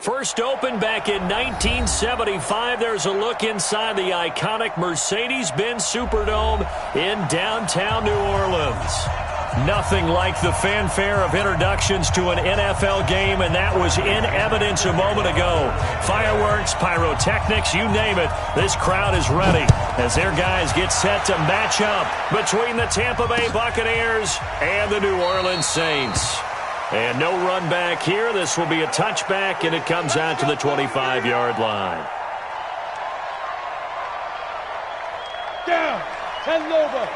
First opened back in 1975. There's a look inside the iconic Mercedes-Benz Superdome in downtown New Orleans. Nothing like the fanfare of introductions to an NFL game, and that was in evidence a moment ago. Fireworks, pyrotechnics, you name it. This crowd is ready as their guys get set to match up between the Tampa Bay Buccaneers and the New Orleans Saints. And no run back here. This will be a touchback, and it comes out to the 25-yard line. Down. Ten over.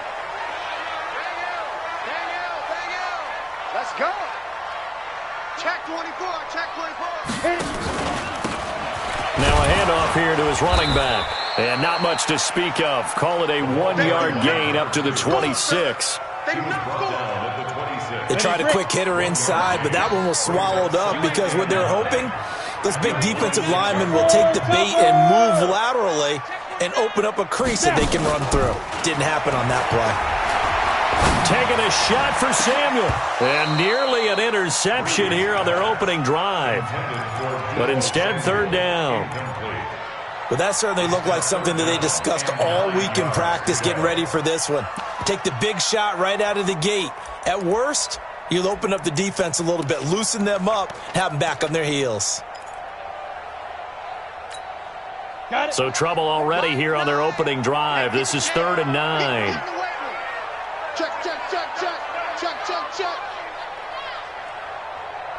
Let's go. Check 24. Check 24. Now a handoff here to his running back. And not much to speak of. Call it a 1-yard gain up to the 26. They tried a quick hitter inside, but that one was swallowed up because what they're hoping, this big defensive lineman will take the bait and move laterally and open up a crease that they can run through. Didn't happen on that play. Taking a shot for Samuel. And nearly an interception here on their opening drive. But instead, third down. But that certainly looked like something that they discussed all week in practice getting ready for this one. Take the big shot right out of the gate. At worst, you'll open up the defense a little bit, loosen them up, have them back on their heels. So trouble already here on their opening drive. This is 3rd and 9. Check, check, check, check. Check, check, check.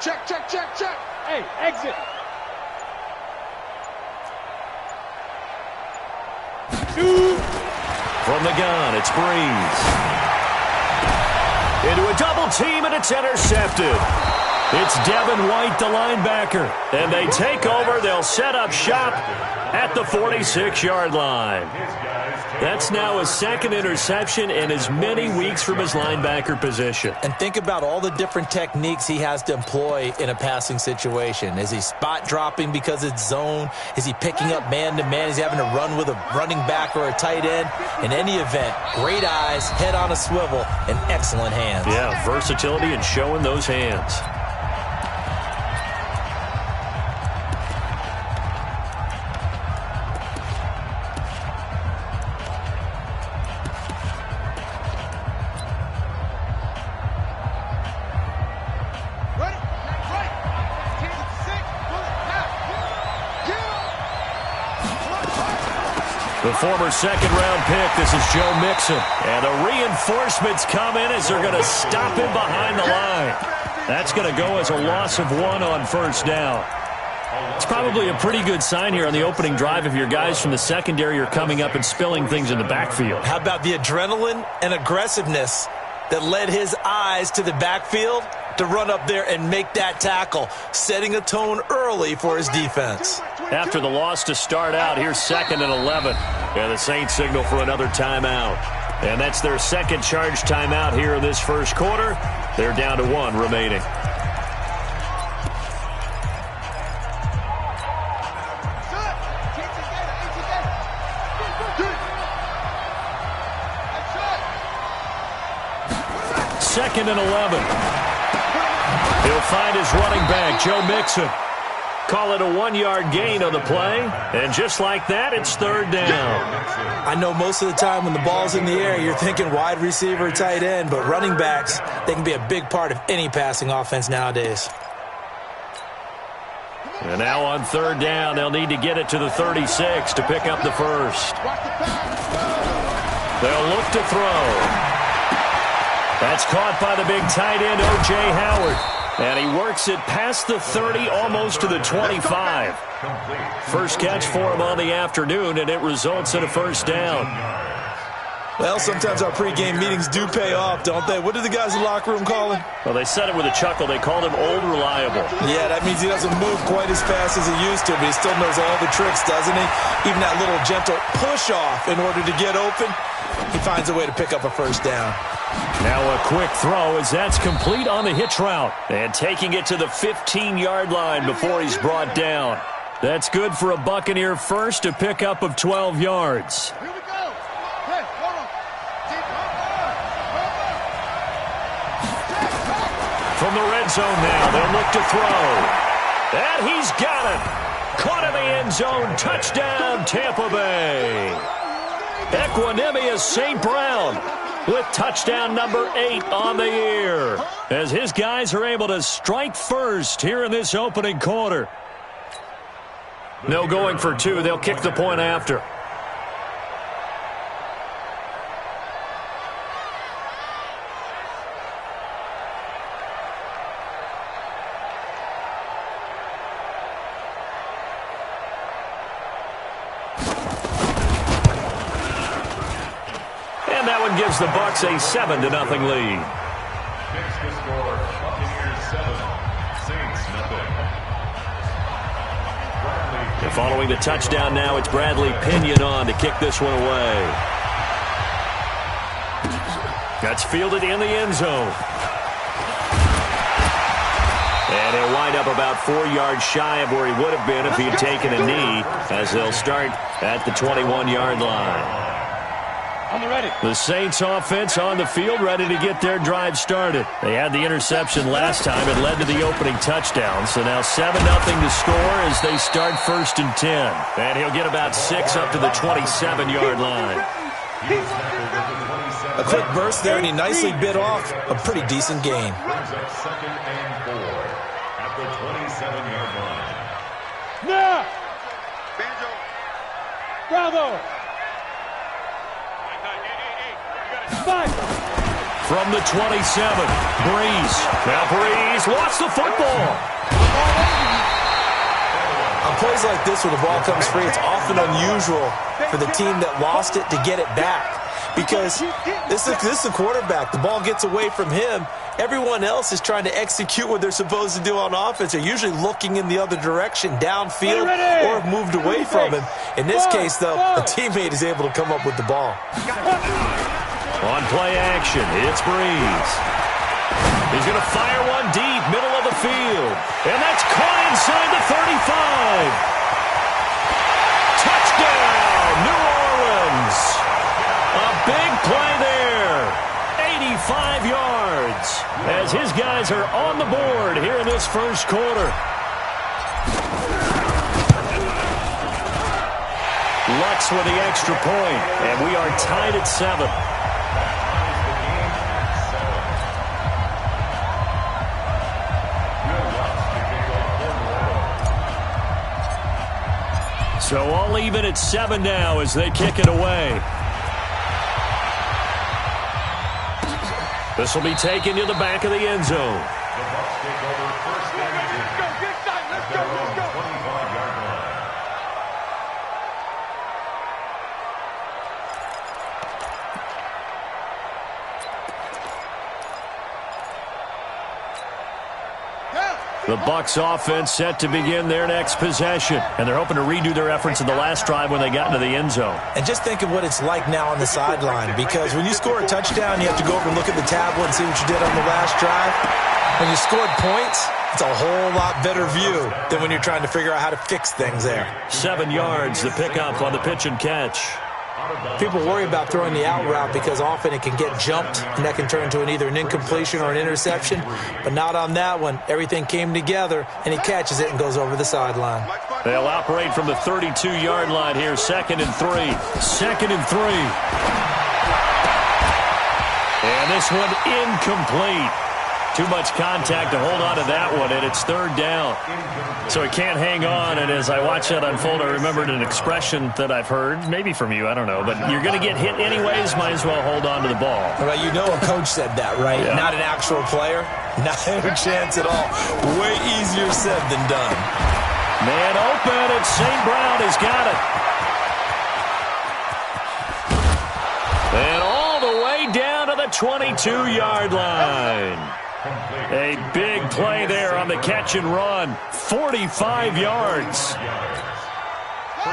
Check, check, check, check. Hey, exit. From the gun, it's Breeze. Into a double team, and it's intercepted. It's Devin White, the linebacker. And they take over. They'll set up shop at the 46-yard line. That's now his second interception in as many weeks from his linebacker position. And think about all the different techniques he has to employ in a passing situation. Is he spot dropping because it's zone? Is he picking up man-to-man? Is he having to run with a running back or a tight end? In any event, great eyes, head on a swivel, and excellent hands. Yeah, versatility and showing those hands. The former second-round pick, this is Joe Mixon. And the reinforcements come in as they're going to stop him behind the line. That's going to go as a loss of 1 on first down. It's probably a pretty good sign here on the opening drive if your guys from the secondary are coming up and spilling things in the backfield. How about the adrenaline and aggressiveness that led his eyes to the backfield to run up there and make that tackle, setting a tone early for his defense. After the loss to start out, here's 2nd and 11. And the Saints signal for another timeout. And that's their second charge timeout here in this first quarter. They're down to 1 remaining. Second and 11. He'll find his running back, Joe Mixon. Call it a 1-yard gain on the play. And just like that, it's third down. I know most of the time when the ball's in the air, you're thinking wide receiver, tight end, but running backs, they can be a big part of any passing offense nowadays. And now on third down, they'll need to get it to the 36 to pick up the first. They'll look to throw. That's caught by the big tight end, O.J. Howard. And he works it past the 30, almost to the 25. First catch for him on the afternoon, and it results in a first down. Well, sometimes our pregame meetings do pay off, don't they? What did the guys in the locker room call him? Well, they said it with a chuckle. They called him Old Reliable. Yeah, that means he doesn't move quite as fast as he used to, but he still knows all the tricks, doesn't he? Even that little gentle push-off in order to get open, he finds a way to pick up a first down. Now a quick throw as that's complete on the hitch route. And taking it to the 15-yard line before he's brought down. That's good for a Buccaneer first, a pickup of 12 yards. Here we go. Hey, hold on. From the red zone now, they'll look to throw. And he's got it. Caught in the end zone. Touchdown, Tampa Bay. Equanimous St. Brown with touchdown number 8 on the year, as his guys are able to strike first here in this opening quarter. No going for 2. They'll kick the point after. And that one gives the Bucs a 7-0 lead. Next to score, Buccaneers 7, Saints nothing. And following the touchdown now, it's Bradley Pinion on to kick this one away. That's fielded in the end zone. And he'll wind up about 4 yards shy of where he would have been if he had taken a knee, as they'll start at the 21-yard line. On the ready. The Saints offense on the field, ready to get their drive started. They had the interception last time. It led to the opening touchdown. So now 7-0 to score as they start 1st and 10. And he'll get about 6 up to the 27-yard line. A quick burst there, and he nicely bit off a pretty decent gain. Brings up 2nd and 4 at the 27-yard line. Now! Bravo! From the 27, Breeze. Now Breeze lost the football. On plays like this where the ball comes free, it's often unusual for the team that lost it to get it back. Because this is the quarterback. The ball gets away from him. Everyone else is trying to execute what they're supposed to do on offense. They're usually looking in the other direction, downfield, or have moved away from him. In this case, though, a teammate is able to come up with the ball. On play action, it's Breeze. He's going to fire one deep, middle of the field. And that's caught inside the 35. Touchdown, New Orleans. A big play there. 85 yards as his guys are on the board here in this first quarter. Lutz with the extra point, and we are tied at 7. So all even at 7 now as they kick it away. This will be taken to the back of the end zone. The Bucs take over 1st and 10 at their own 25-yard line. The Bucs offense set to begin their next possession, and they're hoping to redo their efforts in the last drive when they got into the end zone. And just think of what it's like now on the sideline, because when you score a touchdown, you have to go over and look at the tablet and see what you did on the last drive. When you scored points, it's a whole lot better view than when you're trying to figure out how to fix things there. 7 yards, the pickup on the pitch and catch. People worry about throwing the out route because often it can get jumped, and that can turn into either an incompletion or an interception. But not on that one. Everything came together, and he catches it and goes over the sideline. They'll operate from the 32-yard line here, 2nd and 3. 2nd and 3. And this one incomplete. Too much contact to hold on to that one, and it's 3rd down. So he can't hang on, and as I watch that unfold, I remembered an expression that I've heard, maybe from you, I don't know, but you're going to get hit anyways, might as well hold on to the ball. Well, you know a coach said that, right? Yeah. Not an actual player. Not a chance at all. Way easier said than done. Man open, and St. Brown has got it. And all the way down to the 22-yard line. A big play there on the catch and run. 45 yards.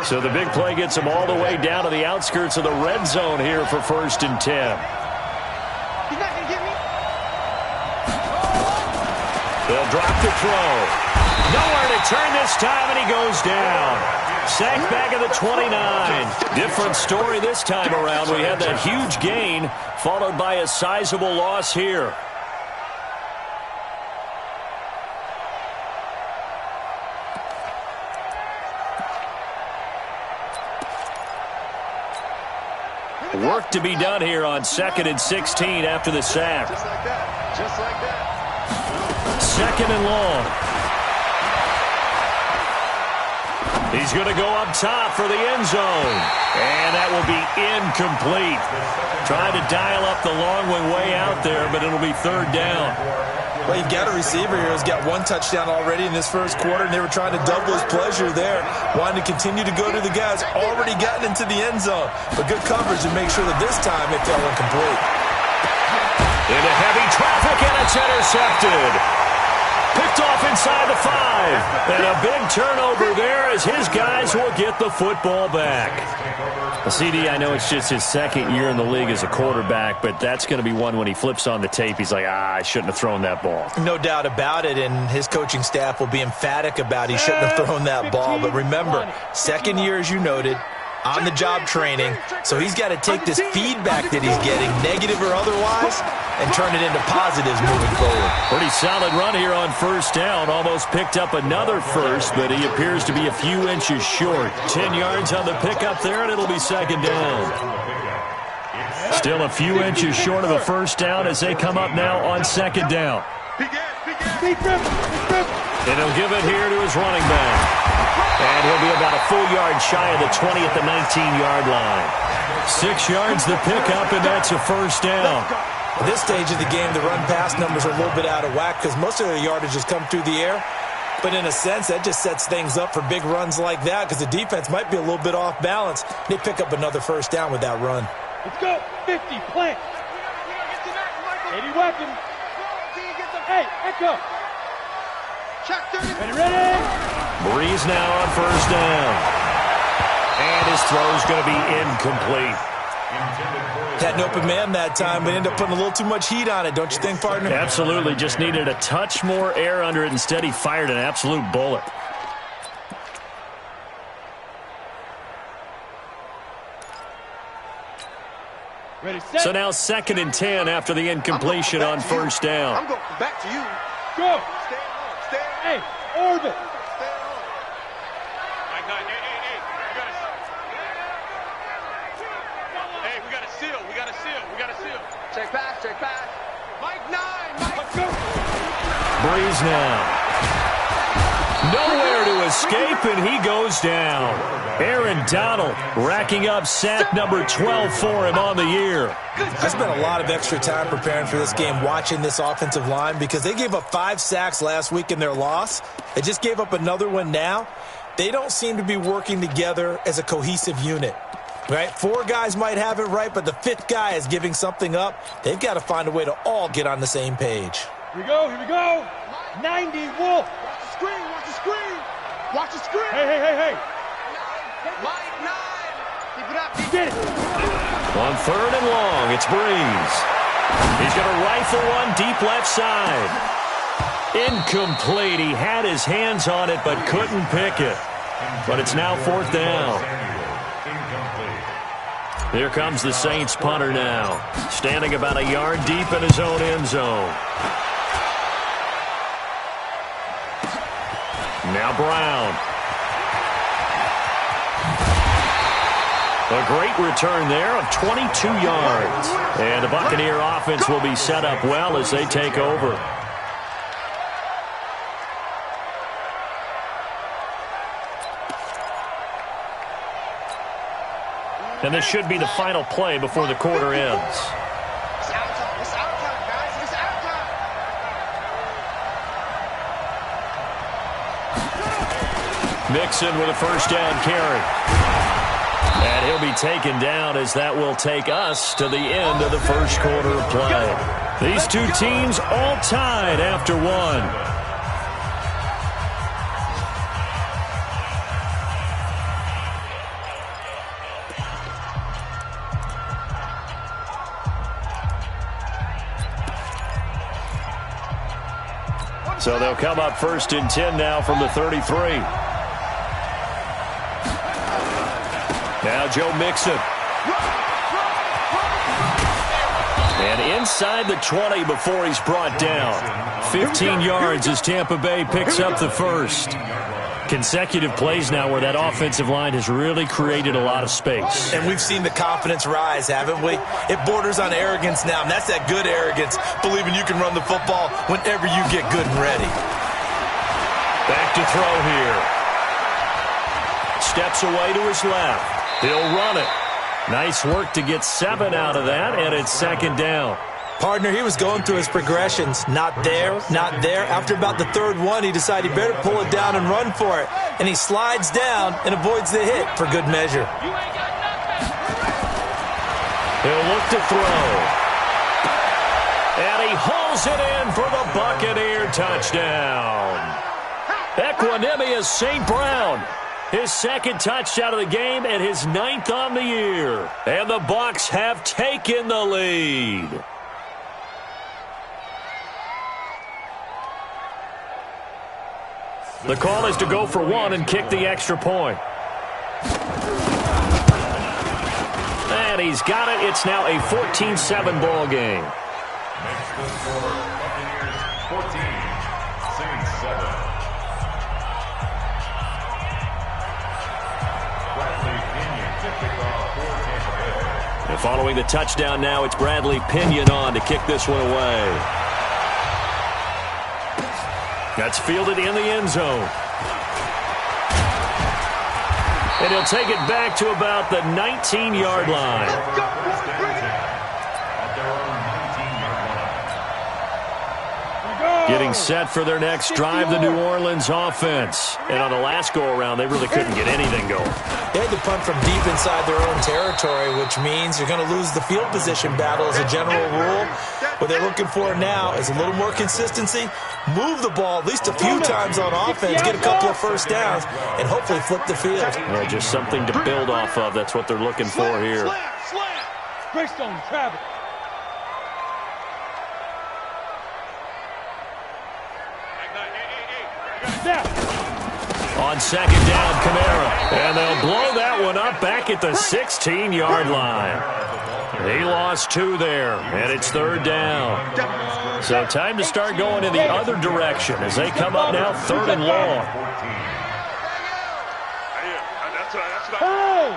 So the big play gets him all the way down to the outskirts of the red zone here for 1st and 10. He's not going to get me. They'll drop the throw. Nowhere to turn this time, and he goes down. Sacked back at the 29. Different story this time around. We had that huge gain followed by a sizable loss here. Work to be done here on 2nd and 16 after the sack. Just like that. Just like that. 2nd and long. He's going to go up top for the end zone. And that will be incomplete. Trying to dial up the long one way out there, but it'll be 3rd down. Well, you've got a receiver here who's got 1 touchdown already in this first quarter, and they were trying to double his pleasure there, wanting to continue to go to the guys already gotten into the end zone. But good coverage to make sure that this time it fell incomplete. Into heavy traffic, and it's intercepted. Picked off inside the 5. And a big turnover there as his guys will get the football back. Well, CD, I know it's just his 2nd year in the league as a quarterback, but that's going to be one when he flips on the tape, he's like, I shouldn't have thrown that ball. No doubt about it, and his coaching staff will be emphatic about he shouldn't have thrown that ball. But remember, 2nd year, as you noted, on-the-job training, so he's got to take this feedback that he's getting, negative or otherwise, and turn it into positives moving forward. Pretty solid run here on 1st down. Almost picked up another first, but he appears to be a few inches short. 10 yards on the pickup there, and it'll be 2nd down. Still a few inches short of a 1st down as they come up now on 2nd down. And he'll give it here to his running back. And he'll be about a full yard shy of the 20 at the 19-yard line. 6 yards the pickup, and that's a 1st down. At this stage of the game, the run-pass numbers are a little bit out of whack because most of their yardage has come through the air. But in a sense, that just sets things up for big runs like that because the defense might be a little bit off balance. They pick up another 1st down with that run. Let's go. 50, plant. 80 weapons. Hey, echo. Check 30. Ready? Breeze now on 1st down. And his throw's going to be incomplete. Had an open man that time, but ended up putting a little too much heat on it, don't you think, partner? Absolutely. Just needed a touch more air under it. Instead, he fired an absolute bullet. Ready, set. So now 2nd and 10 after the incompletion on 1st down. I'm going back to you. Go. Stay at home. Stay at home. Hey, orbit. Stay at home. Hey, we got a seal. We got a seal. We got a seal. Check pass. Check pass. Mike 9. Mike. Let's go. Breeze now. Nowhere to escape, and he goes down. Aaron Donald racking up sack number 12 for him on the year. I spent a lot of extra time preparing for this game, watching this offensive line, because they gave up 5 sacks last week in their loss. They just gave up another one now. They don't seem to be working together as a cohesive unit. Right? 4 guys might have it right, but the 5th guy is giving something up. They've got to find a way to all get on the same page. Here we go. Here we go. 90, Wolf. Watch the screen. Watch the screen. Watch the screen. Hey. Mike 9. Keep it up. Get it. On 3rd and long, it's Breeze. He's going to rifle one deep left side. Incomplete. He had his hands on it but couldn't pick it. But it's now 4th down. Here comes the Saints punter now. Standing about a yard deep in his own end zone. Now Brown. A great return there of 22 yards. And the Buccaneer offense will be set up well as they take over. And this should be the final play before the quarter ends. It's out time. It's out time, guys. It's out time. Mixon with a 1st down carry. And he'll be taken down as that will take us to the end of the first quarter of play. These two teams all tied after 1. So they'll come up 1st and 10 now from the 33. Now Joe Mixon. And inside the 20 before he's brought down. 15 yards as Tampa Bay picks up the first. Consecutive plays now where that offensive line has really created a lot of space. And we've seen the confidence rise, haven't we? It borders on arrogance now, and that's that good arrogance, believing you can run the football whenever you get good and ready. Back to throw here. Steps away to his left. He'll run it. Nice work to get 7 out of that, and it's second down. Partner, he was going through his progressions. Not there, not there. After about the third one, he decided he better pull it down and run for it. And he slides down and avoids the hit for good measure. He'll look to throw. And he hauls it in for the Buccaneer touchdown. Equanimous St. Brown. His second touchdown of the game and his 9th on the year. And the Bucs have taken the lead. The call is to go for 1 and kick the extra point. And he's got it. It's now a 14-7 ball game. Makes the score Buccaneers 14, Saints 7. Bradley Pinion to kick off for Tampa Bay. And following the touchdown now, it's Bradley Pinion on to kick this one away. That's fielded in the end zone. And he'll take it back to about the 19-yard line. Getting set for their next drive, the New Orleans offense. And on the last go-around, they really couldn't get anything going. They had to punt from deep inside their own territory, which means you're going to lose the field position battle as a general rule. What they're looking for now is a little more consistency, move the ball at least a few times on offense, get a couple of first downs, and hopefully flip the field. Yeah, just something to build off of. That's what they're looking for here. Greystone, Travis. On second down, Kamara. And they'll blow that one up back at the 16-yard line. He lost 2 there, and it's third down. So time to start going in the other direction as they come up now 3rd and long. Oh!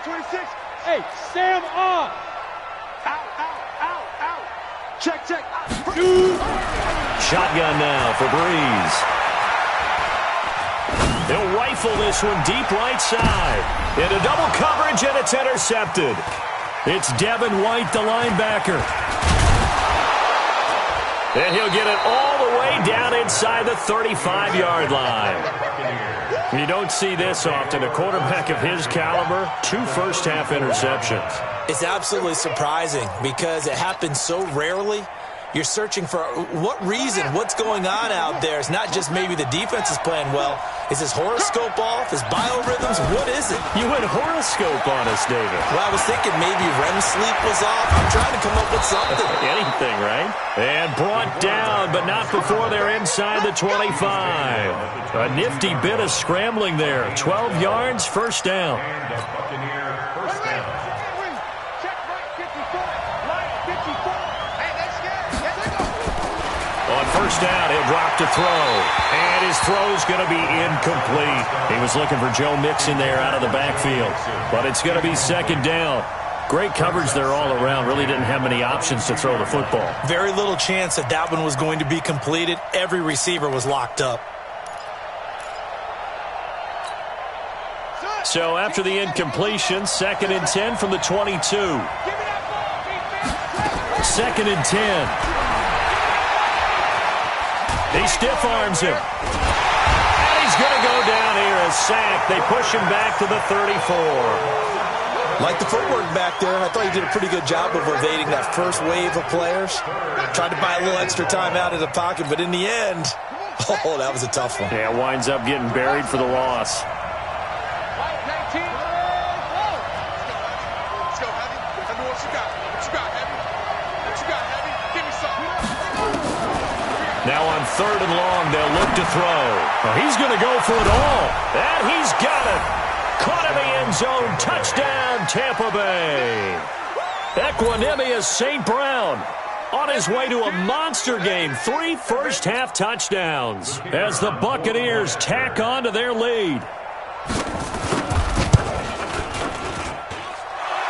26. Hey, Sam on. Out. Check. Shotgun now for Breeze. He'll rifle this one deep right side. Into double coverage, and it's intercepted. It's Devin White, the linebacker. And he'll get it all the way down inside the 35-yard line. You don't see this often. A quarterback of his caliber, 2 first-half interceptions. It's absolutely surprising because it happens so rarely. You're searching for what reason, what's going on out there. It's not just maybe the defense is playing well. Is his horoscope off? His biorhythms? What is it? You went horoscope on us, David. Well, I was thinking maybe REM sleep was off. I'm trying to come up with something. Anything, right? And brought down, but not before they're inside the 25. A nifty bit of scrambling there. 12 yards, first down. And the Buccaneer first down. On first down, he'll drop to throw. And his throw's going to be incomplete. He was looking for Joe Mixon there out of the backfield. But it's going to be second down. Great coverage there all around. Really didn't have many options to throw the football. Very little chance that that one was going to be completed. Every receiver was locked up. So after the incompletion, 2nd and 10 from the 22. 2nd and 10. He stiff arms him. And he's going to go down here, a sack. They push him back to the 34. Like the footwork back there, I thought he did a pretty good job of evading that first wave of players. Tried to buy a little extra time out of the pocket, but in the end, oh, that was a tough one. Yeah, winds up getting buried for the loss. Now on 3rd and long, they'll look to throw. Well, he's going to go for it all. And he's got it. Caught in the end zone. Touchdown, Tampa Bay. Equanimous St. Brown. On his way to a monster game, 3 first-half touchdowns as the Buccaneers tack on to their lead.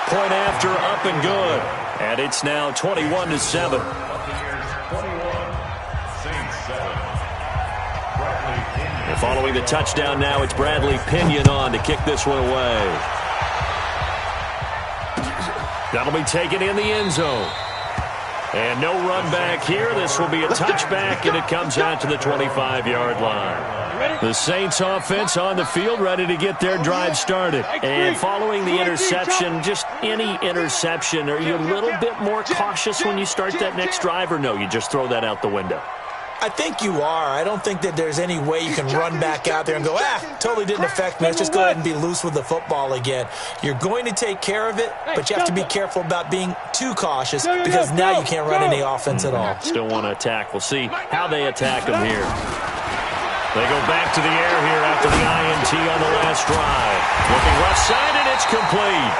Point after up and good. And it's now 21-7. And following the touchdown now, it's Bradley Pinion on to kick this one away. That'll be taken in the end zone. And no run back here. This will be a touchback, and it comes out to the 25-yard line. The Saints offense on the field, ready to get their drive started. And following the interception, just any interception, are you a little bit more cautious when you start that next drive, or no, you just throw that out the window? I think you are. I don't think that there's any way you can run back out there and go, totally didn't affect me. Let's just go ahead and be loose with the football again. You're going to take care of it, but you have to be careful about being too cautious because now you can't run any offense at all. Still want to attack. We'll see how they attack them here. They go back to the air here after the INT on the last drive. Looking left side, and it's complete.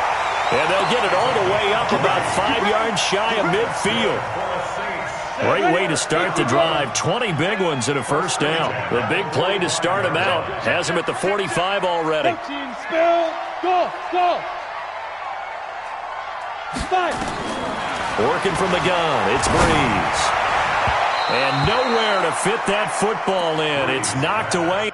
And they'll get it all the way up about 5 yards shy of midfield. Great way to start the drive. 20 big ones and a first down. The big play to start him out. Has him at the 45 already. Go. Working from the gun. It's Breeze. And nowhere to fit that football in. It's knocked away.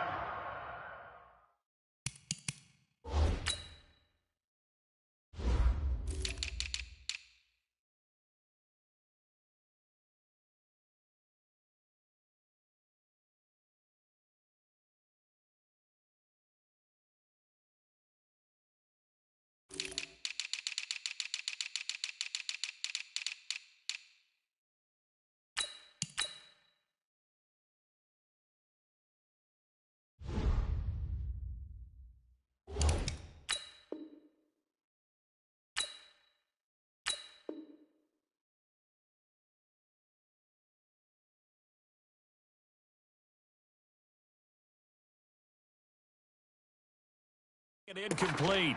Incomplete.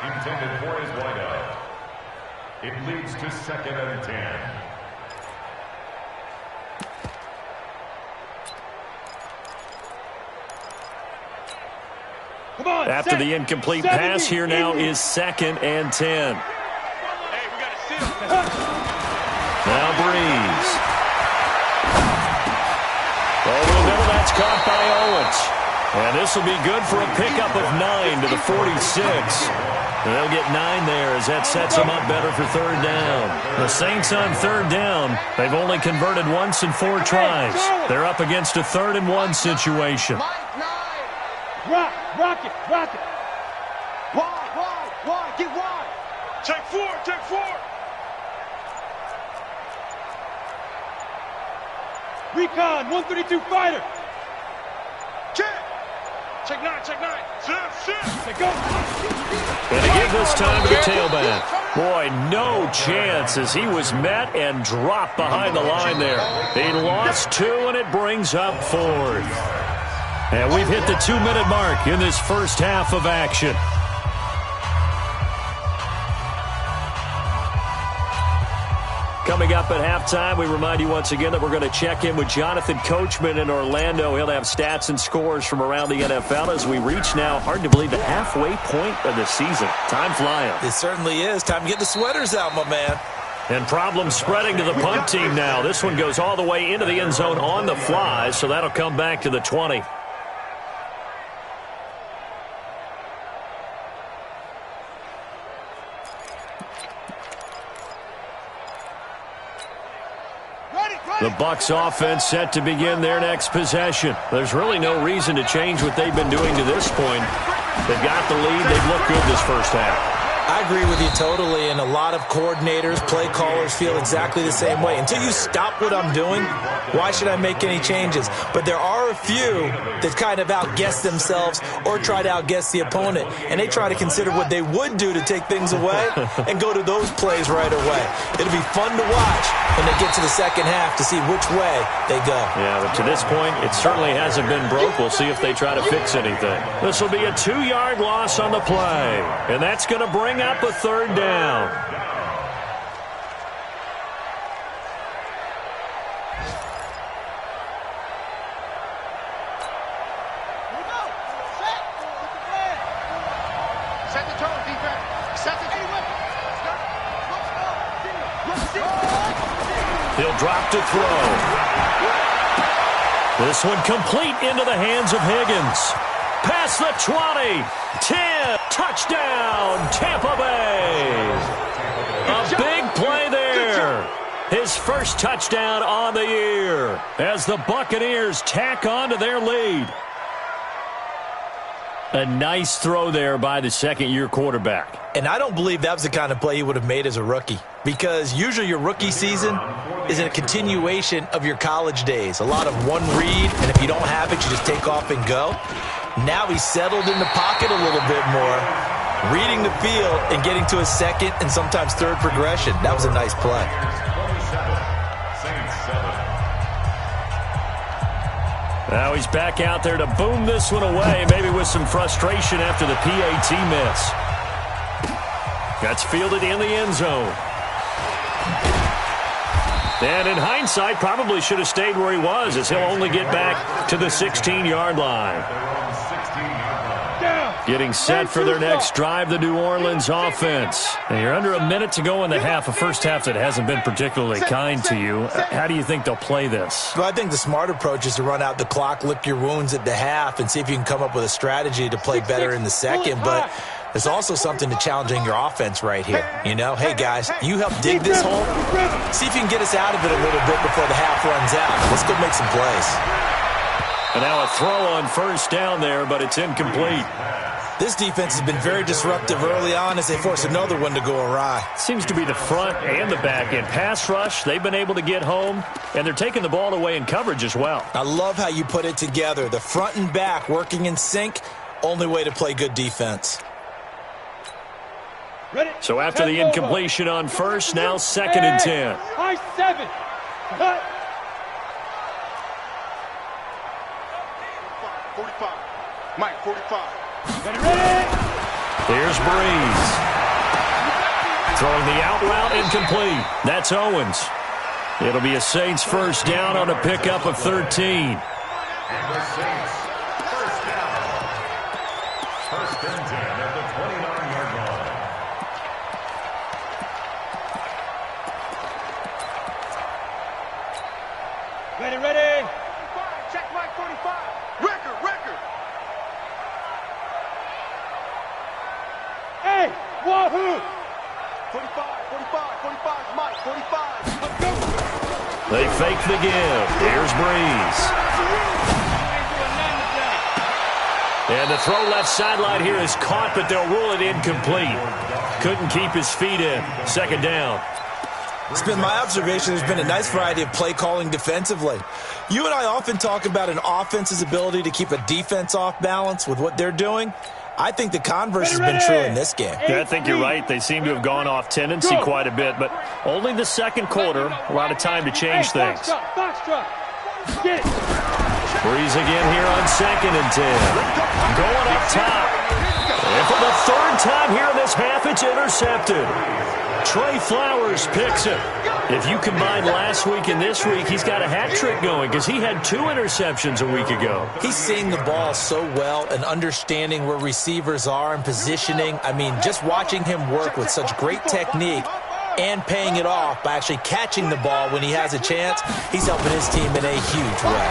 Intended for his wideout. It leads to 2nd and 10. Come on, after the incomplete pass, here now is 2nd and 10. Hey, we got to seal. Now Breeze. Over the middle, that's caught by Owens. And this will be good for a pickup of 9 to the 46. And they'll get 9 there as that sets them up better for 3rd down. The Saints on 3rd down. They've only converted once in 4 tries. They're up against a 3rd and 1 situation. Rock it. Wide, get wide. Take 4. Recon, 132 fighter. Check 9. Sit. Go. And to give this time to the tailback. Boy, no chance as he was met and dropped behind the line there. He lost 2, and it brings up 4th. And we've hit the 2-minute mark in this first half of action. Coming up at halftime, we remind you once again that we're going to check in with Jonathan Coachman in Orlando. He'll have stats and scores from around the NFL as we reach now, hard to believe, the halfway point of the season. Time flying. It certainly is. Time to get the sweaters out, my man. And problems spreading to the punt team now. This one goes all the way into the end zone on the fly, so that'll come back to the 20. The Bucs offense set to begin their next possession. There's really no reason to change what they've been doing to this point. They've got the lead. They've looked good this first half. I agree with you totally, and a lot of coordinators, play callers feel exactly the same way. Until you stop what I'm doing, why should I make any changes? But there are a few that kind of outguess themselves or try to outguess the opponent, and they try to consider what they would do to take things away and go to those plays right away. It'll be fun to watch when they get to the second half to see which way they go. Yeah, but to this point, it certainly hasn't been broke. We'll see if they try to fix anything. This will be a 2-yard loss on the play, and that's going to bring up a 3rd down. He'll drop to throw. This one complete into the hands of Higgins. Past the 20, 10, touchdown, Tampa Bay. A big play there. His first touchdown on the year as the Buccaneers tack on to their lead. A nice throw there by the second-year quarterback. And I don't believe that was the kind of play he would have made as a rookie, because usually your rookie season is a continuation of your college days. A lot of one read, and if you don't have it, you just take off and go. Now he's settled in the pocket a little bit more, reading the field and getting to his second and sometimes third progression. That was a nice play. Now he's back out there to boom this one away, maybe with some frustration after the PAT miss. That's fielded in the end zone. And in hindsight, probably should have stayed where he was, as he'll only get back to the 16-yard line. Getting set for their next drive, the New Orleans offense. And you're under a minute to go in the half, a first half that hasn't been particularly kind to you. How do you think they'll play this? Well, I think the smart approach is to run out the clock, lick your wounds at the half, and see if you can come up with a strategy to play better in the second. But there's also something to challenging your offense right here. You know, hey, guys, you help dig this hole. See if you can get us out of it a little bit before the half runs out. Let's go make some plays. And now a throw on first down there, but it's incomplete. This defense has been very disruptive early on as they force another one to go awry. Seems to be the front and the back end. Pass rush, they've been able to get home, and they're taking the ball away in coverage as well. I love how you put it together. The front and back working in sync, only way to play good defense. So after the incompletion on first, now second and 10. High 7. Cut. 45. Mike, 45. Here's Breeze. Throwing the out route, incomplete. That's Owens. It'll be a Saints first down on a pickup of 13. And the Saints first down. First and 10 at the 29-yard line. Ready. Check Mike, 45. Record. Hey, wahoo! 45, Mike, 45. Let's go. They fake the give. Here's Breeze. And the throw left sideline here is caught, but they'll rule it incomplete. Couldn't keep his feet in. Second down. It's been my observation there's been a nice variety of play calling defensively. You and I often talk about an offense's ability to keep a defense off balance with what they're doing. I think the converse has been true in this game. Yeah, I think you're right. They seem to have gone off tendency quite a bit, but only the second quarter. A lot of time to change things. Box truck. Get it. Breeze again here on second and 10. Going up top. And for the third time here in this half, it's intercepted. Trey Flowers picks it. If you combine last week and this week, he's got a hat trick going because he had 2 interceptions a week ago. He's seeing the ball so well and understanding where receivers are and positioning. I mean, just watching him work with such great technique and paying it off by actually catching the ball when he has a chance, he's helping his team in a huge way.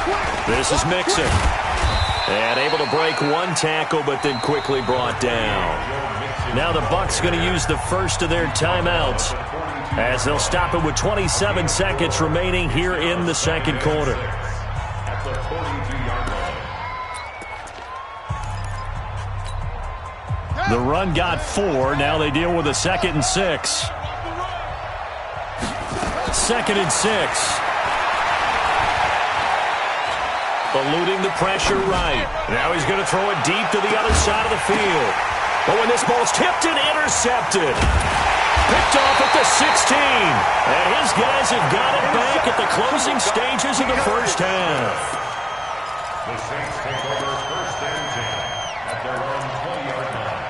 This is Mixon. And able to break one tackle, but then quickly brought down. Now the Bucs going to use the first of their timeouts as they'll stop it with 27 seconds remaining here in the second quarter. At the 42-yard line. The run got 4. Now they deal with a 2nd and 6. 2nd and 6. Eluding the pressure right. Now he's going to throw it deep to the other side of the field. But when this ball's tipped and intercepted. Picked off at the 16. And his guys have got it back at the closing stages of the first half. The Saints take over first and 10 at their own 20-yard line.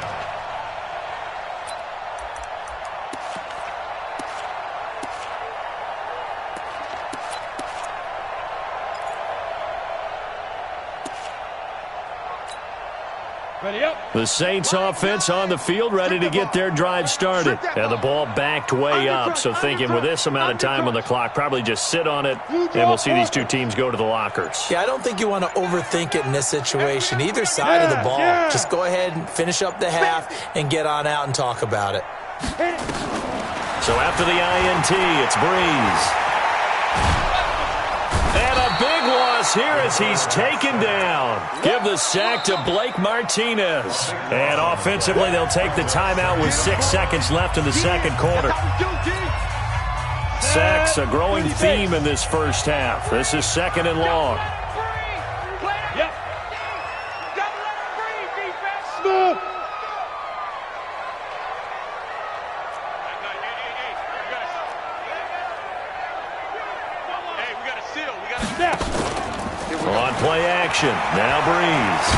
The Saints offense on the field, ready to get their drive started. And the ball backed way up, so thinking with this amount of time on the clock, probably just sit on it, and we'll see these two teams go to the lockers. Yeah, I don't think you want to overthink it in this situation. Either side of the ball. Just go ahead and finish up the half and get on out and talk about it. So after the INT, it's Breeze. And a big loss here as he's taken down. Give the sack to Blake Martinez. And offensively, they'll take the timeout with 6 seconds left in the second quarter. Sacks, a growing theme in this first half. This is second and long. Yep. Smooth. On play action, now Breeze.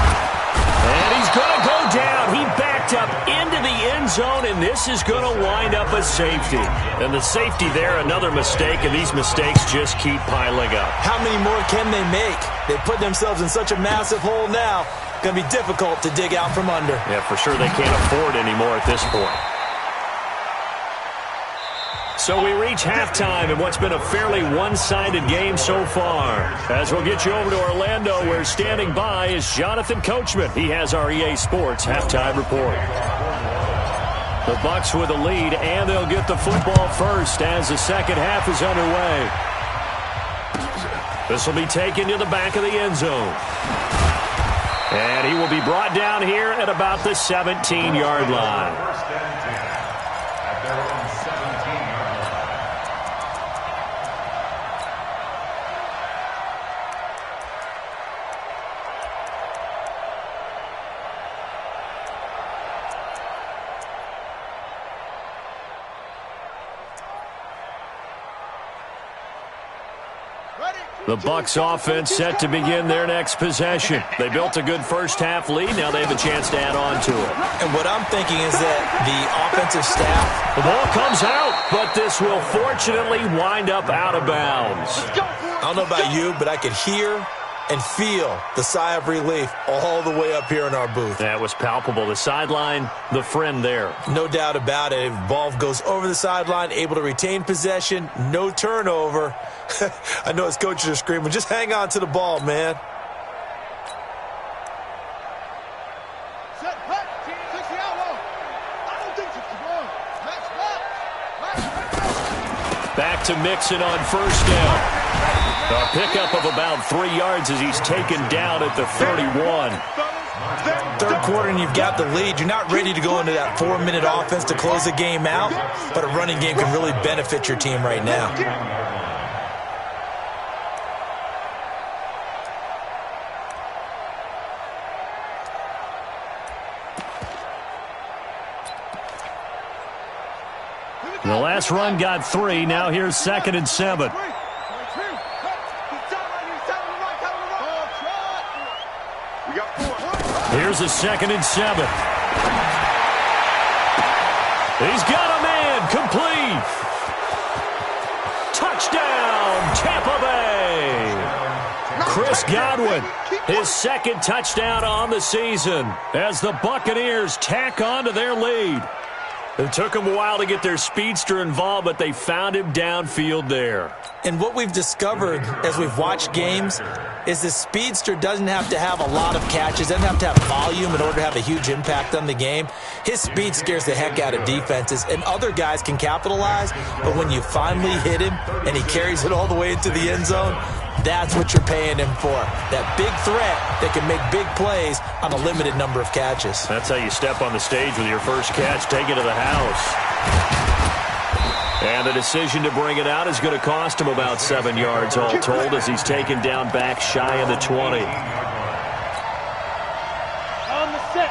And he's going to go down. He backed up into the end zone, and this is going to wind up a safety. And the safety there, another mistake, and these mistakes just keep piling up. How many more can they make? They put themselves in such a massive hole now. Going to be difficult to dig out from under. Yeah, for sure they can't afford anymore at this point. So we reach halftime in what's been a fairly one-sided game so far. As we'll get you over to Orlando, where standing by is Jonathan Coachman. He has our EA Sports halftime report. The Bucs with a lead, and they'll get the football first as the second half is underway. This will be taken to the back of the end zone. And he will be brought down here at about the 17-yard line. First and 10 at their own 17-yard line. The Bucs offense set to begin their next possession. They built a good first half lead. Now they have a chance to add on to it. And what I'm thinking is that the offensive staff... The ball comes out, but this will fortunately wind up out of bounds. I don't know about you, but I could hear and feel the sigh of relief all the way up here in our booth. That was palpable. The sideline, the friend there. No doubt about it. Ball goes over the sideline, able to retain possession, no turnover. I know his coaches are screaming, just hang on to the ball, man. Back to Mixon on first down. A pickup of about 3 yards as he's taken down at the 31. Third quarter and you've got the lead. You're not ready to go into that 4-minute offense to close the game out, but a running game can really benefit your team right now. The last run got 3. Now here's 2nd and 7. Here's a 2nd and 7. He's got a man complete. Touchdown, Tampa Bay. Chris Godwin, his second touchdown on the season as the Buccaneers tack on to their lead. It took them a while to get their speedster involved, but they found him downfield there. And what we've discovered as we've watched games is the speedster doesn't have to have a lot of catches, doesn't have to have volume in order to have a huge impact on the game. His speed scares the heck out of defenses, and other guys can capitalize, but when you finally hit him and he carries it all the way into the end zone, that's what you're paying him for. That big threat that can make big plays on a limited number of catches. That's how you step on the stage with your first catch, take it to the house. And the decision to bring it out is going to cost him about 7 yards all told as he's taken down back shy of the 20.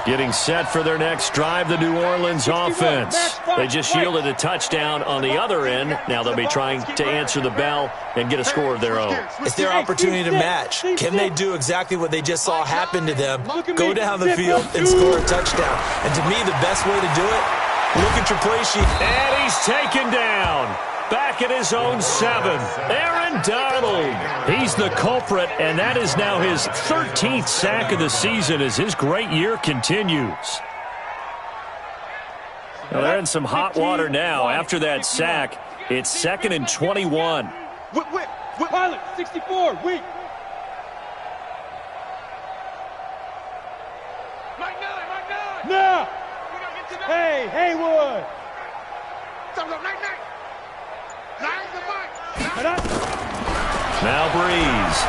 Getting set for their next drive, the New Orleans offense. They just yielded a touchdown on the other end. Now they'll be trying to answer the bell and get a score of their own. It's their opportunity to match. Can they do exactly what they just saw happen to them? Go down the field and score a touchdown. And to me, the best way to do it, look at your play sheet. And he's taken down. back at his own 7. Aaron Donald. He's the culprit, and that is now his 13th sack of the season as his great year continues. Well, they're in some hot water now. After that sack, it's 2nd and 21. Pilot, 64, weak. Mike 9. Now. Hey, Haywood. Now Breeze.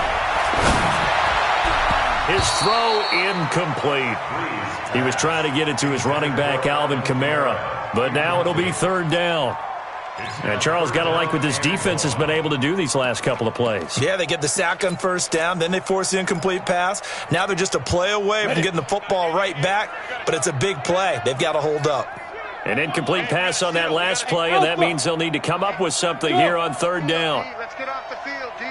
His throw incomplete. He was trying to get it to his running back, Alvin Kamara. But now it'll be 3rd down. And Charles, got to like what this defense has been able to do these last couple of plays. Yeah, they get the sack on 1st down, then they force the incomplete pass. Now they're just a play away from getting the football right back, but it's a big play. They've got to hold up. An incomplete pass on that last play, and that means they'll need to come up with something here on 3rd down. Let's get off the field, D.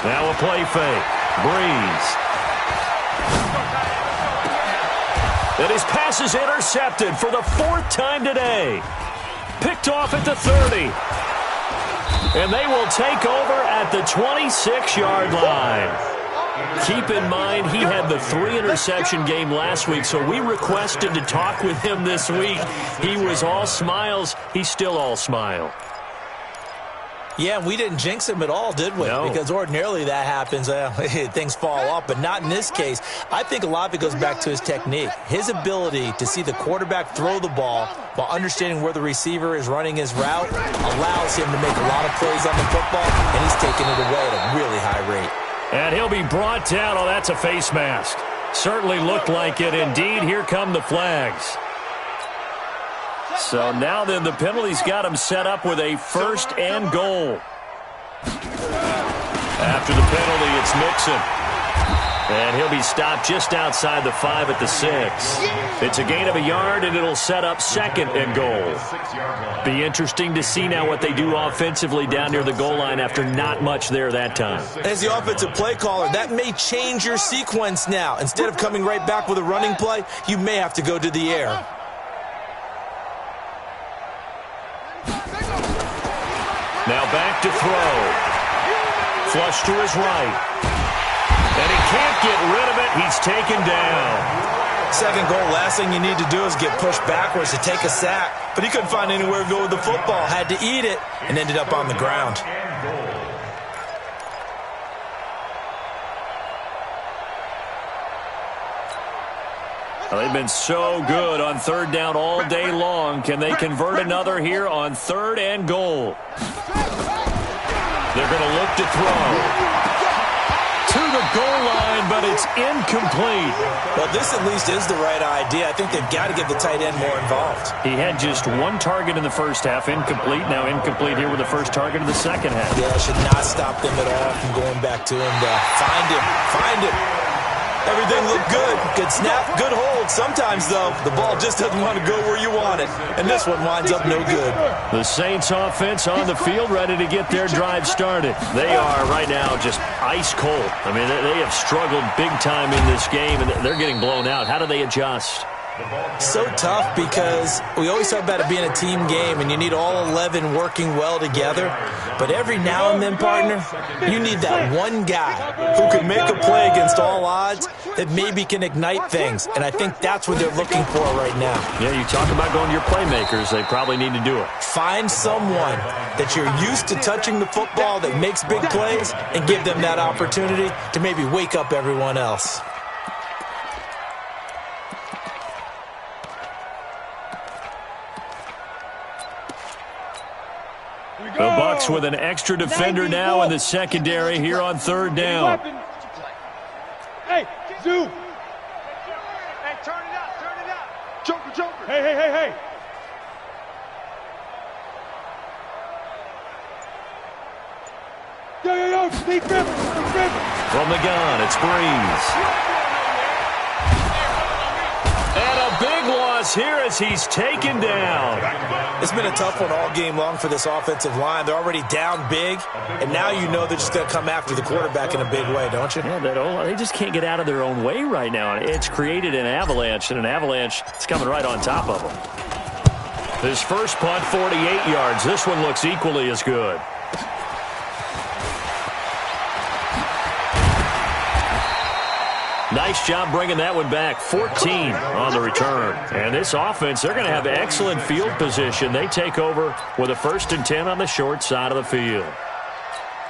Now a play fake. Breeze. And his pass is intercepted for the 4th time today. Picked off at the 30. And they will take over at the 26-yard line. Keep in mind, he had the 3-interception game last week, so we requested to talk with him this week. He was all smiles. He's still all smile. Yeah, we didn't jinx him at all, did we? No. Because ordinarily that happens. Things fall off, but not in this case. I think a lot of it goes back to his technique. His ability to see the quarterback throw the ball while understanding where the receiver is running his route allows him to make a lot of plays on the football, and he's taking it away at a really high rate. And he'll be brought down. Oh, that's a face mask. Certainly looked like it. Indeed, here come the flags. So now then the penalty's got him set up with a 1st and goal. After the penalty, it's Mixon. And he'll be stopped just outside the 5 at the 6. It's a gain of a yard, and it'll set up 2nd and goal. Be interesting to see now what they do offensively down near the goal line after not much there that time. As the offensive play caller, that may change your sequence now. Instead of coming right back with a running play, you may have to go to the air. Now back to throw. Flush to his right. And he can't get rid of it. He's taken down. 2nd goal, last thing you need to do is get pushed backwards to take a sack. But he couldn't find anywhere to go with the football. Had to eat it and ended up on the ground. Well, they've been so good on 3rd down all day long. Can they convert another here on 3rd and goal? They're going to look to throw. To the goal line, but it's incomplete. Well, this at least is the right idea. I think they've got to get the tight end more involved. He had just 1 target in the 1st half, incomplete. Now incomplete here with the 1st target of the 2nd half. Yeah, should not stop them at all from going back to him to find him. Everything looked good. Good snap, good hold. Sometimes, though, the ball just doesn't want to go where you want it. And this one winds up no good. The Saints offense on the field ready to get their drive started. They are right now just ice cold. I mean, they have struggled big time in this game, and they're getting blown out. How do they adjust? So tough because we always talk about it being a team game and you need all 11 working well together. But every now and then, partner, you need that one guy who can make a play against all odds that maybe can ignite things. And I think that's what they're looking for right now. Yeah, you talk about going to your playmakers. They probably need to do it. Find someone that you're used to touching the football that makes big plays and give them that opportunity to maybe wake up everyone else. The Bucs with an extra defender now in the secondary here on 3rd down. Hey, Zoo. Hey, turn it up. Joker. Hey. Yo, Steve Griffin. From the gun, it's Breeze. And a big loss here as he's taken down. It's been a tough one all game long for this offensive line. They're already down big, and now you know they're just going to come after the quarterback in a big way, don't you? Yeah, they just can't get out of their own way right now. It's created an avalanche, and an avalanche is coming right on top of them. His first punt, 48 yards. This one looks equally as good. Nice job bringing that one back. 14 on the return. And this offense, they're going to have excellent field position. They take over with a 1st and 10 on the short side of the field.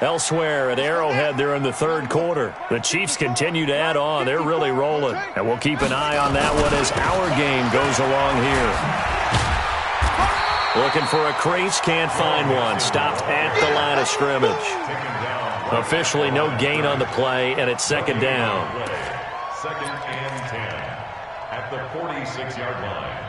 Elsewhere at Arrowhead, they're in the third quarter. The Chiefs continue to add on. They're really rolling. And we'll keep an eye on that one as our game goes along here. Looking for a crease, can't find one. Stopped at the line of scrimmage. Officially no gain on the play, and it's 2nd down. 2nd and 10 at the 46-yard line.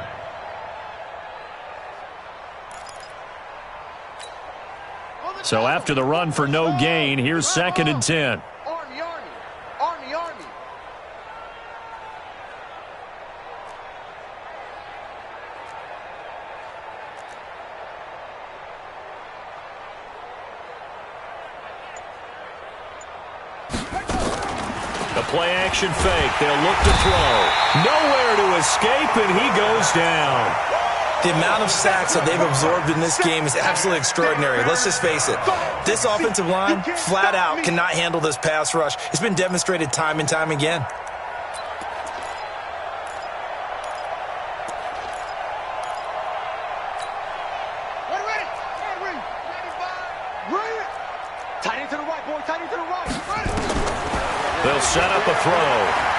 So after the run for no gain, here's 2nd and 10. Army, Army, Army, Army. The play-action fake. They'll look to throw. Nowhere to escape, and he goes down. The amount of sacks that they've absorbed in this game is absolutely extraordinary. Let's just face it. This offensive line, flat out, cannot handle this pass rush. It's been demonstrated time and time again. Tight end to the right, boy. Tight end to the right. They'll set up a throw.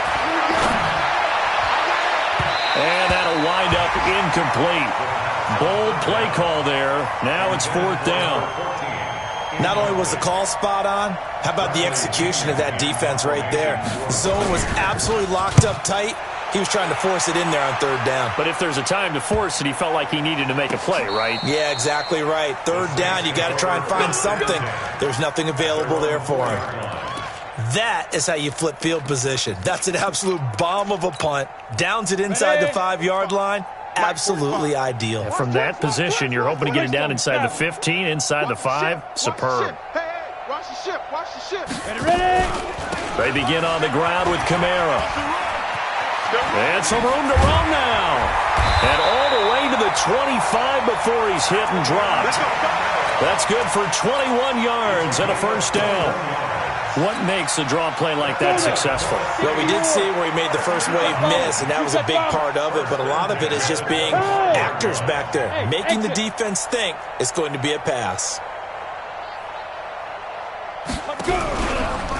And that'll wind up incomplete. Bold play call there. Now it's 4th down. Not only was the call spot on, how about the execution of that defense right there? Zone was absolutely locked up tight. He was trying to force it in there on 3rd down. But if there's a time to force it, he felt like he needed to make a play, right? Yeah, exactly right. 3rd down, you got to try and find something. There's nothing available there for him. That is how you flip field position. That's an absolute bomb of a punt. Downs it inside the 5-yard line. Absolutely ideal. From that position, you're hoping to get it down inside the 15, inside the 5. Superb. Hey, watch the ship, watch the ship. Ready? They begin on the ground with Kamara. And some room to run now. And all the way to the 25 before he's hit and dropped. That's good for 21 yards and a 1st down. What makes a draw play like that successful? Well, we did see where he made the first wave miss, and that was a big part of it, but a lot of it is just being actors back there, making the defense think it's going to be a pass.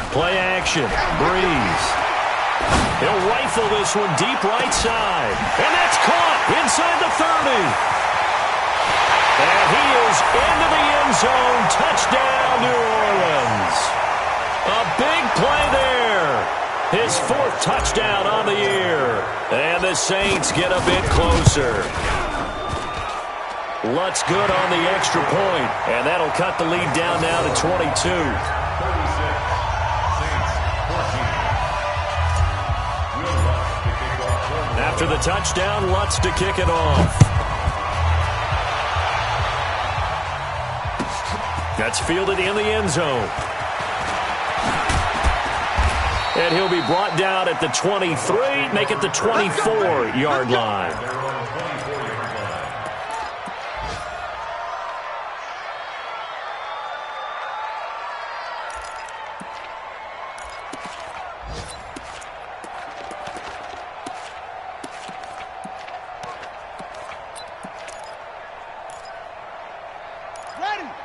Play action. Breeze. He'll rifle this one deep right side. And that's caught inside the 30. And he is into the end zone. Touchdown, New Orleans. A big play there. His 4th touchdown on the year. And the Saints get a bit closer. Lutz good on the extra point. And that'll cut the lead down now to 22. After the touchdown, Lutz to kick it off. That's fielded in the end zone. And he'll be brought down at the 23, make it the 24-yard line.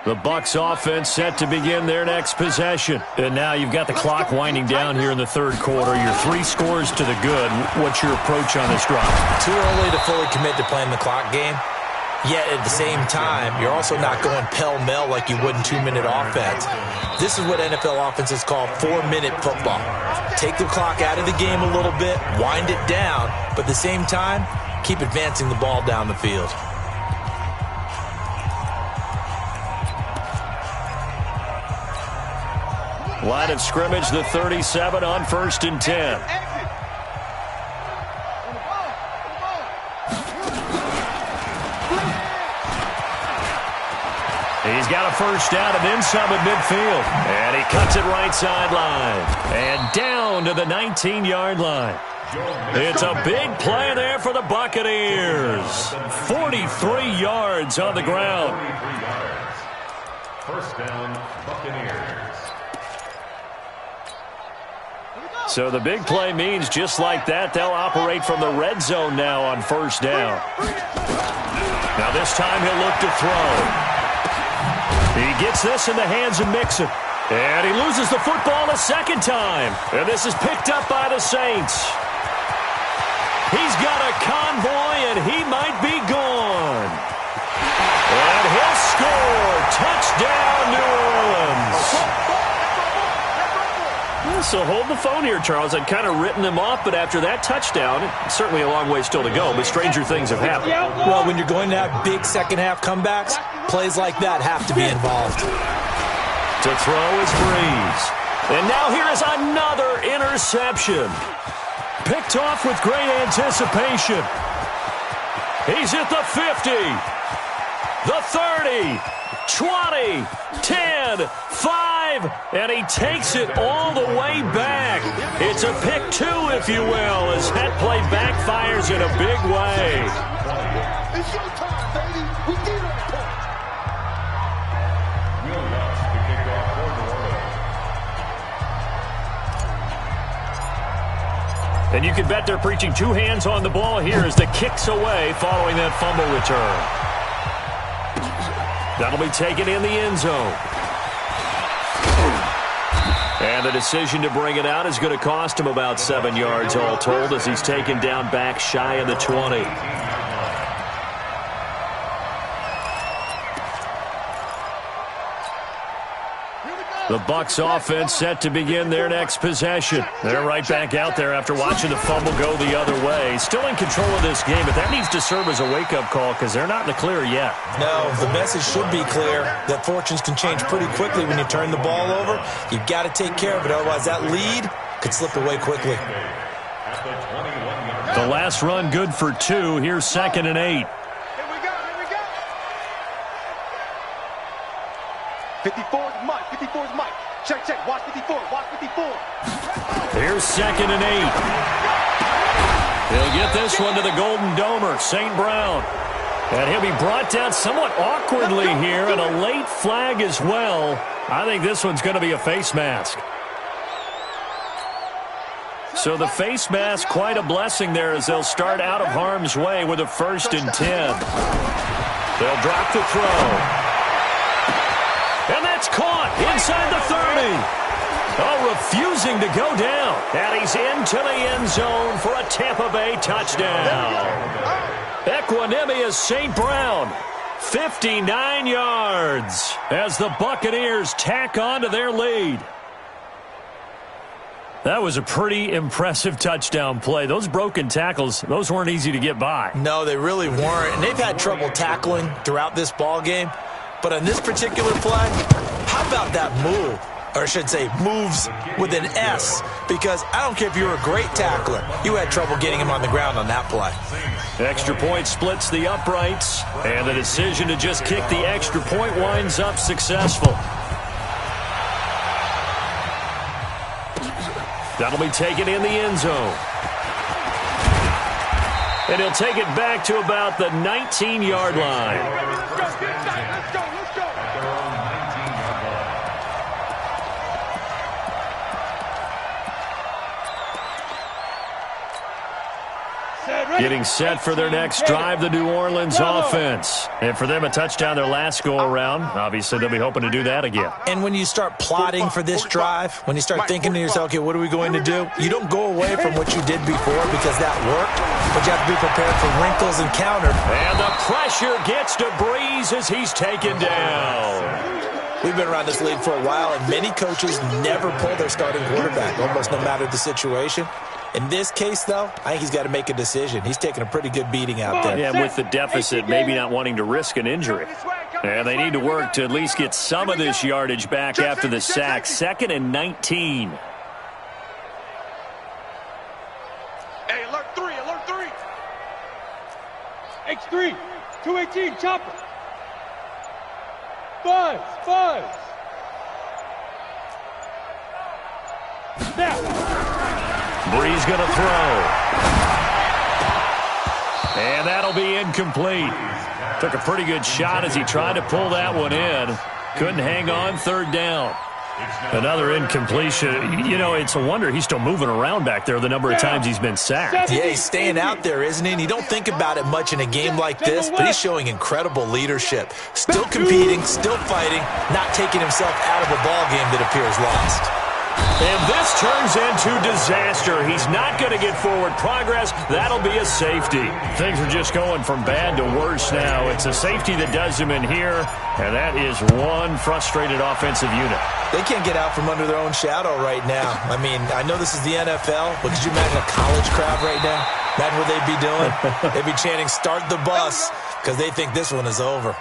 The Bucs offense set to begin their next possession. And now you've got the clock winding down here in the 3rd quarter. You're 3 scores to the good. What's your approach on this drive? Too early to fully commit to playing the clock game. Yet at the same time, you're also not going pell-mell like you would in 2-minute offense. This is what NFL offenses call 4-minute football. Take the clock out of the game a little bit, wind it down, but at the same time, keep advancing the ball down the field. Line of scrimmage, the 37 on 1st and 10. He's got a 1st down and then some at midfield. And he cuts it right sideline. And down to the 19-yard line. It's a big play there for the Buccaneers. 43 yards on the ground. First down, Buccaneers. So the big play means just like that, they'll operate from the red zone now on first down. Now this time he'll look to throw. He gets this in the hands of Mixon. And he loses the football a second time. And this is picked up by the Saints. He's got a convoy, and he might be gone. And he'll score. Touchdown, New Orleans. So hold the phone here, Charles. I'd kind of written them off, but after that touchdown, it's certainly a long way still to go, but stranger things have happened. Well, when you're going to have big second-half comebacks, plays like that have to be involved. To throw is Breeze. And now here is another interception. Picked off with great anticipation. He's at the 50, the 30, 20, 10, 5, and he takes it all the way back. It's a pick two, if you will, as that play backfires in a big way. It's your time, baby. We need a point. Will Lutz to kick off for New Orleans. And you can bet they're preaching two hands on the ball here as the kick's away following that fumble return. That'll be taken in the end zone. And the decision to bring it out is going to cost him about 7 yards all told as he's taken down back shy of the 20. The Bucs offense set to begin their next possession. They're right back out there after watching the fumble go the other way. Still in control of this game, but that needs to serve as a wake-up call because they're not in the clear yet. No, the message should be clear that fortunes can change pretty quickly when you turn the ball over. You've got to take care of it, otherwise that lead could slip away quickly. The last run good for 2. Here's 2nd and 8. 54 is Mike. 54 is Mike. Check, check. Watch 54. Watch 54. Here's 2nd and 8. He'll get this one to the Golden Domer, St. Brown. And he'll be brought down somewhat awkwardly here, and a late flag as well. I think this one's going to be a face mask. So the face mask, quite a blessing there as they'll start out of harm's way with a 1st and 10. They'll drop the throw. And that's caught inside the 30. Oh, refusing to go down. And he's into the end zone for a Tampa Bay touchdown. Equanimous St. Brown, 59 yards as the Buccaneers tack on to their lead. That was a pretty impressive touchdown play. Those broken tackles, those weren't easy to get by. No, they really weren't. And they've had trouble tackling throughout this ball game. But on this particular play, how about that move? Or I should say moves with an S. Because I don't care if you're a great tackler. You had trouble getting him on the ground on that play. Extra point splits the uprights. And the decision to just kick the extra point winds up successful. That'll be taken in the end zone. And he'll take it back to about the 19-yard line. Getting set for their next drive, the New Orleans offense. And for them, a touchdown their last go-around. Obviously, they'll be hoping to do that again. And when you start plotting for this drive, when you start thinking to yourself, okay, what are we going to do? You don't go away from what you did before because that worked, but you have to be prepared for wrinkles and counter. And the pressure gets to Breeze as he's taken down. We've been around this league for a while, and many coaches never pull their starting quarterback, almost no matter the situation. In this case, though, I think he's got to make a decision. He's taking a pretty good beating out there. Yeah, with the deficit, maybe not wanting to risk an injury. And they need to work to at least get some of this yardage back after the sack. 2nd and 19. Hey, alert 3, alert 3. X3, 218, chopper. Fuzz. Snap. Brees going to throw. And that'll be incomplete. Took a pretty good shot as he tried to pull that one in. Couldn't hang on, third down. Another incompletion. You know, it's a wonder he's still moving around back there the number of times he's been sacked. Yeah, he's staying out there, isn't he? And you don't think about it much in a game like this, but he's showing incredible leadership. Still competing, still fighting, not taking himself out of a ball game that appears lost. And this turns into disaster. He's not going to get forward progress. That'll be a safety. Things are just going from bad to worse now. It's a safety that does him in here, and that is one frustrated offensive unit. They can't get out from under their own shadow right now. I mean, I know this is the NFL, but could you imagine a college crowd right now? Imagine what they'd be doing. They'd be chanting, "Start the bus," because they think this one is over.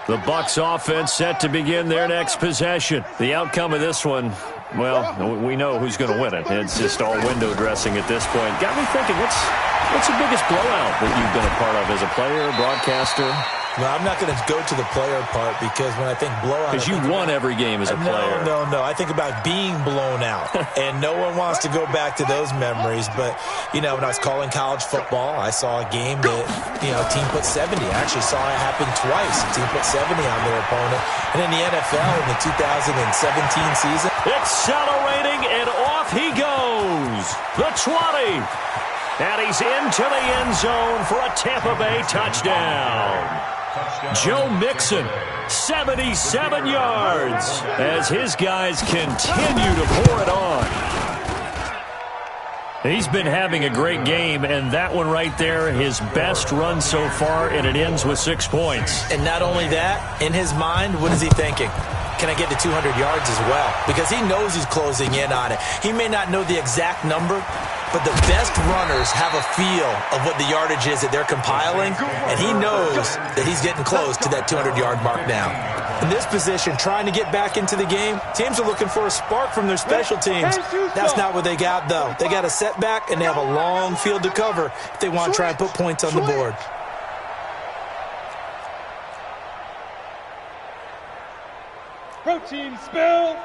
The Bucs offense set to begin their next possession. The outcome of this one, well, we know who's going to win it. It's just all window dressing at this point. Got me thinking, what's the biggest blowout that you've been a part of as a player, broadcaster? No, I'm not going to go to the player part because when I think blowout... Because you won every game as a player. No. I think about being blown out. And no one wants to go back to those memories. But, you know, when I was calling college football, I saw a game that, you know, a team put 70. I actually saw it happen twice. A team put 70 on their opponent. And in the NFL in the 2017 season... Accelerating, and off he goes. The 20. And he's into the end zone for a Tampa Bay touchdown. Joe Mixon, 77 yards, as his guys continue to pour it on. He's been having a great game, and that one right there, his best run so far, and it ends with 6 points. And not only that, in his mind, what is he thinking? Can I get to 200 yards as well? Because he knows he's closing in on it. He may not know the exact number, but the best runners have a feel of what the yardage is that they're compiling, and he knows that he's getting close to that 200-yard mark now. In this position, trying to get back into the game, teams are looking for a spark from their special teams. That's not what they got, though. They got a setback, and they have a long field to cover if they want to try and put points on the board. Protein spill.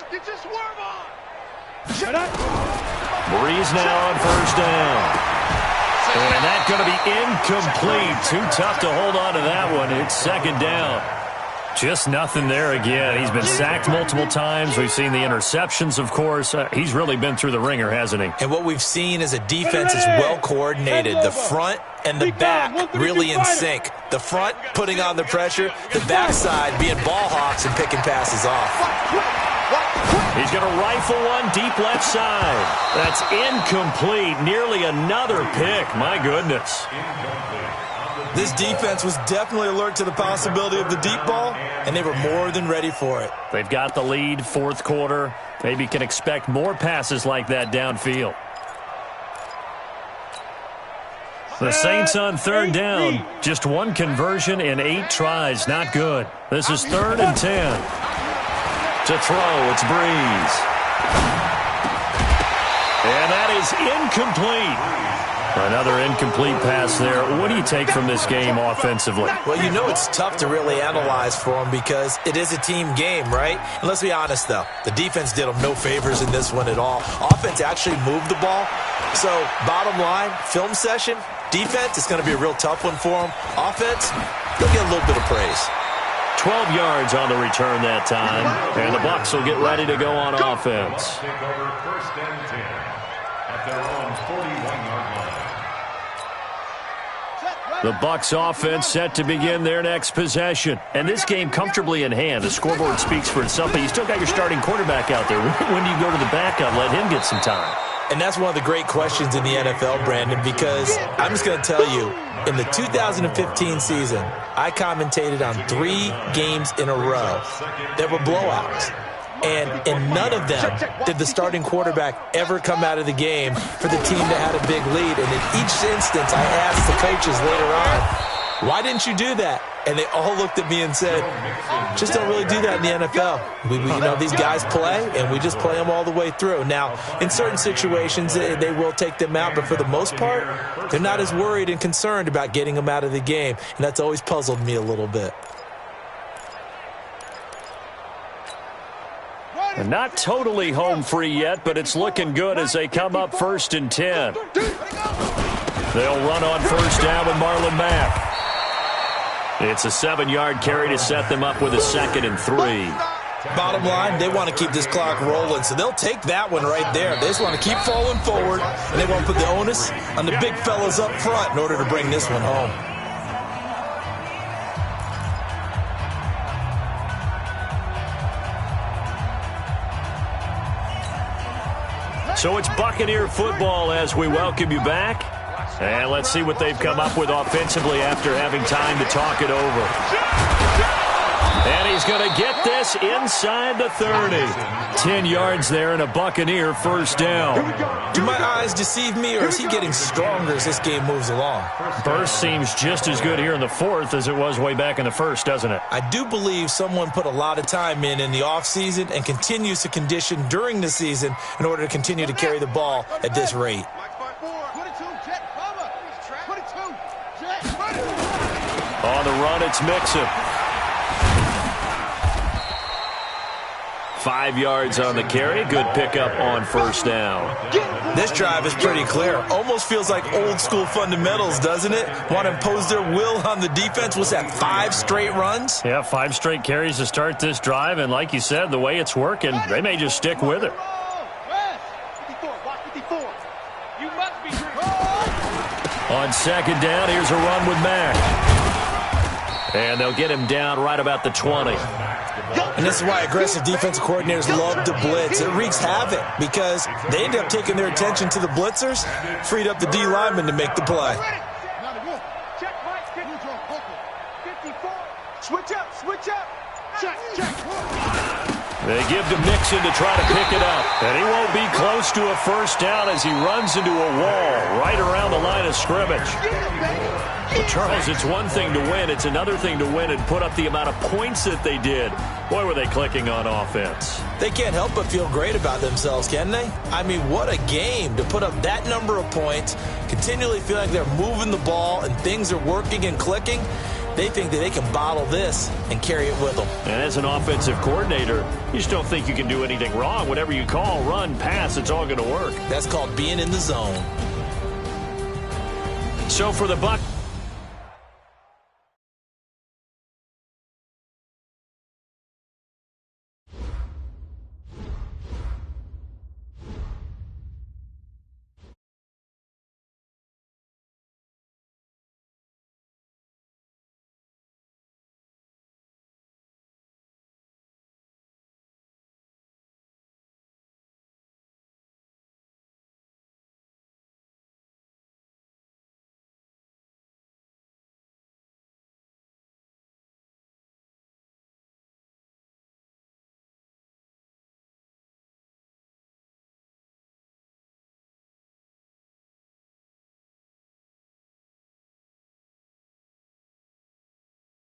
Get your swerve on. Shut up. Brees now on first down. And that's going to be incomplete. Too tough to hold on to that one. It's second down. Just nothing there again. He's been sacked multiple times. We've seen the interceptions, of course. He's really been through the ringer, hasn't he? And what we've seen is a defense is well coordinated. The front and the back really in sync. The front putting on the pressure. The backside being ball hawks and picking passes off. He's going to rifle one deep left side. That's incomplete. Nearly another pick. My goodness. This defense was definitely alert to the possibility of the deep ball, and they were more than ready for it. They've got the lead, fourth quarter. Maybe can expect more passes like that downfield. The Saints on third down. Just one conversion in 8 tries. Not good. This is 3rd and 10. To throw, it's Brees. And that is incomplete. Another incomplete pass there. What do you take from this game offensively? Well, you know it's tough to really analyze for them because it is a team game, right? And let's be honest, though. The defense did them no favors in this one at all. Offense actually moved the ball. So, bottom line, film session, defense, it's going to be a real tough one for them. Offense, they'll get a little bit of praise. 12 yards on the return that time. And the Bucs will get ready to go on offense. Take over 1st and 10 at their own 41-yard line. The Bucs offense set to begin their next possession. And this game comfortably in hand. The scoreboard speaks for itself, but you still got your starting quarterback out there. When do you go to the backup, let him get some time? And that's one of the great questions in the NFL, Brandon, because I'm just going to tell you, in the 2015 season, I commentated on 3 games in a row that were blowouts. And in none of them did the starting quarterback ever come out of the game for the team that had a big lead. And in each instance, I asked the coaches later on, why didn't you do that? And they all looked at me and said, just don't really do that in the NFL. You know, these guys play, and we just play them all the way through. Now, in certain situations, they will take them out, but for the most part, they're not as worried and concerned about getting them out of the game. And that's always puzzled me a little bit. Not totally home free yet, but it's looking good as they come up 1st and 10. They'll run on 1st down with Marlon Mack. It's a 7-yard carry to set them up with a 2nd and 3. Bottom line, they want to keep this clock rolling, so they'll take that one right there. They just want to keep falling forward, and they want to put the onus on the big fellas up front in order to bring this one home. So it's Buccaneer football as we welcome you back. And let's see what they've come up with offensively after having time to talk it over. And he's going to get this inside the 30. 10 yards there and a Buccaneer 1st down. Do my eyes deceive me, or is he getting stronger as this game moves along? Burst seems just as good here in the 4th as it was way back in the 1st, doesn't it? I do believe someone put a lot of time in the offseason and continues to condition during the season in order to continue to carry the ball at this rate. On the run, it's Mixon. 5 yards on the carry. Good pickup on 1st down. This drive is pretty clear. Almost feels like old school fundamentals, doesn't it? Want to impose their will on the defense. Was that 5 straight runs? Yeah, 5 straight carries to start this drive. And like you said, the way it's working, they may just stick with it. On 2nd down, here's a run with Mack. And they'll get him down right about the 20. And this is why aggressive defensive coordinators love to blitz. It wreaks havoc because they end up taking their attention to the blitzers, freed up the D lineman to make the play. Switch up, switch up. Check. They give to Mixon to try to pick it up. And he won't be close to a 1st down as he runs into a wall right around the line of scrimmage. But Charles, it's one thing to win. It's another thing to win and put up the amount of points that they did. Boy, were they clicking on offense. They can't help but feel great about themselves, can they? I mean, what a game to put up that number of points, continually feel like they're moving the ball and things are working and clicking. They think that they can bottle this and carry it with them. And as an offensive coordinator, you just don't think you can do anything wrong. Whatever you call, run, pass, it's all going to work. That's called being in the zone. So for the Bucs.